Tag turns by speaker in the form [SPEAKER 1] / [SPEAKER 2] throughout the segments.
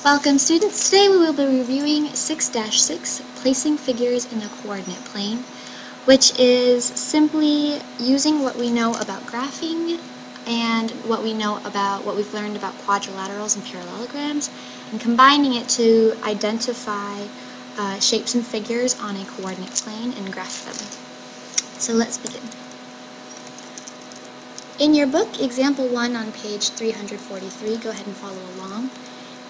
[SPEAKER 1] Welcome students, today we will be reviewing 6-6, placing figures in the coordinate plane, which is simply using what we know about graphing and what we've learned about quadrilaterals and parallelograms and combining it to identify shapes and figures on a coordinate plane and graph them. So let's begin. In your book, example 1 on page 343, go ahead and follow along.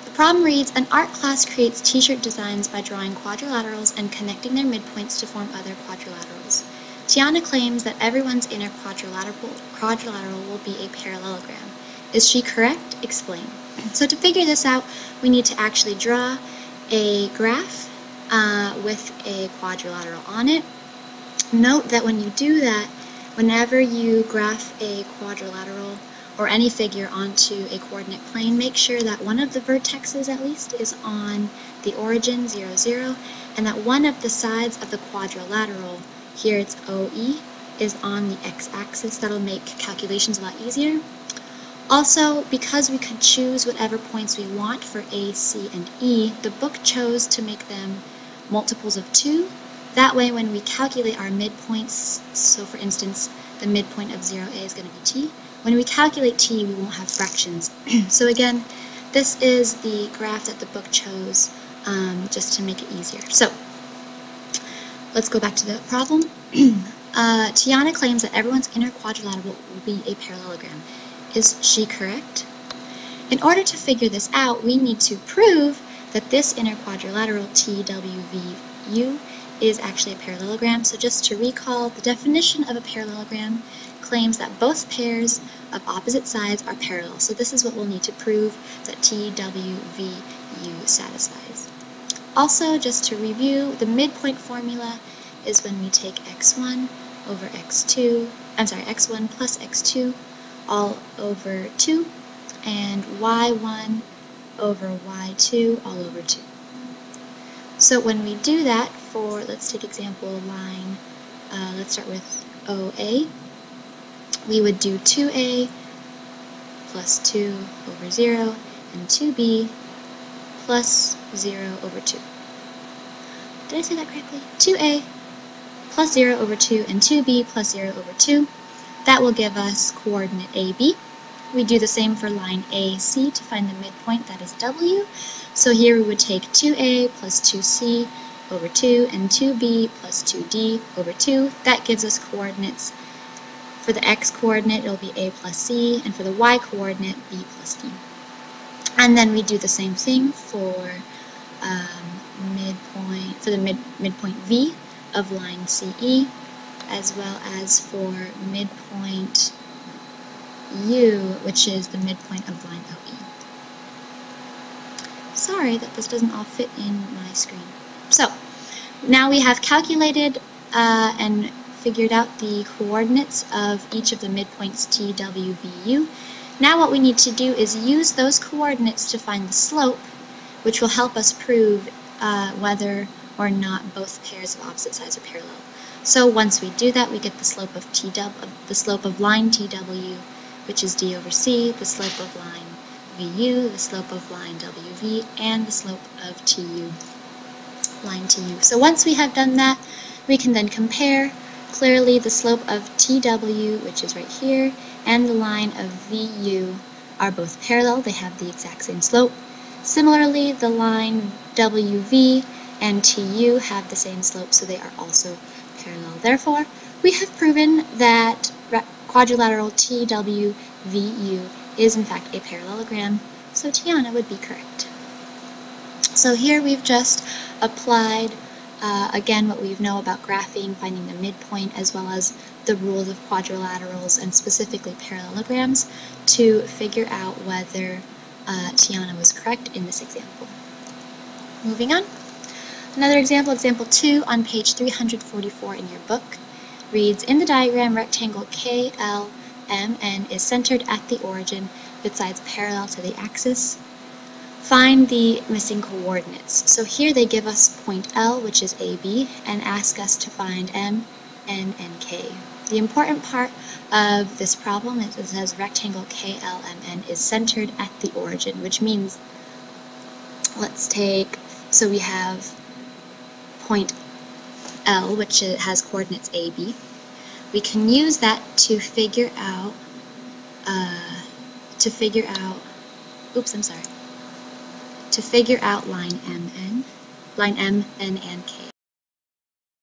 [SPEAKER 1] The problem reads, an art class creates t-shirt designs by drawing quadrilaterals and connecting their midpoints to form other quadrilaterals. Tiana claims that everyone's inner quadrilateral will be a parallelogram. Is she correct? Explain. So to figure this out, we need to actually draw a graph with a quadrilateral on it. Note that when you do that, whenever you graph a quadrilateral or any figure onto a coordinate plane, make sure that one of the vertexes at least is on the origin 0, 0, and that one of the sides of the quadrilateral, here it's OE, is on the x-axis. That'll make calculations a lot easier. Also, because we could choose whatever points we want for A, C, and E, the book chose to make them multiples of 2. That way, when we calculate our midpoints, so for instance, the midpoint of 0A is going to be t, when we calculate t, we won't have fractions. So again, this is the graph that the book chose just to make it easier. So let's go back to the problem. Tiana claims that everyone's inner quadrilateral will be a parallelogram. Is she correct? In order to figure this out, we need to prove that this inner quadrilateral TWVU is actually a parallelogram. So just to recall, the definition of a parallelogram claims that both pairs of opposite sides are parallel. So this is what we'll need to prove that TWVU satisfies. Also, just to review, the midpoint formula is when we take x1 over x2, x1 plus x2 all over 2, and y1 over y2 all over 2. So when we do that for, let's take example line, let's start with OA, we would do 2A plus 2 over 0 and 2B plus 0 over 2. Did I say that correctly? 2A plus 0 over 2 and 2B plus 0 over 2. That will give us coordinate AB. We do the same for line AC to find the midpoint, that is W. So here we would take 2A plus 2C over 2 and 2B plus 2D over 2. That gives us coordinates. For the x coordinate, it'll be A plus C, and for the y coordinate, B plus D. And then we do the same thing for midpoint V of line CE, as well as for midpoint U, which is the midpoint of line OE. Sorry that this doesn't all fit in my screen. So, now we have calculated and figured out the coordinates of each of the midpoints T, W, V, U. Now what we need to do is use those coordinates to find the slope, which will help us prove whether or not both pairs of opposite sides are parallel. So once we do that, we get the slope of the slope of line TW, which is D over C, the slope of line VU, the slope of line WV, and the slope of TU, line TU. So once we have done that, we can then compare. Clearly, the slope of TW, which is right here, and the line of VU are both parallel. They have the exact same slope. Similarly, the line WV and TU have the same slope, so they are also parallel. Therefore, we have proven that quadrilateral TWVU is in fact a parallelogram, so Tiana would be correct. So here we've just applied again what we know about graphing, finding the midpoint, as well as the rules of quadrilaterals and specifically parallelograms to figure out whether Tiana was correct in this example. Moving on. Another example, example 2 on page 344 in your book, reads, in the diagram, rectangle KLMN is centered at the origin with sides parallel to the axis. Find the missing coordinates. So here they give us point L, which is AB, and ask us to find M, N, and K. The important part of this problem is it says rectangle KLMN is centered at the origin, which means let's take, so we have point L, which has coordinates A, B. We can use that to figure out, to figure out line M, N, and K.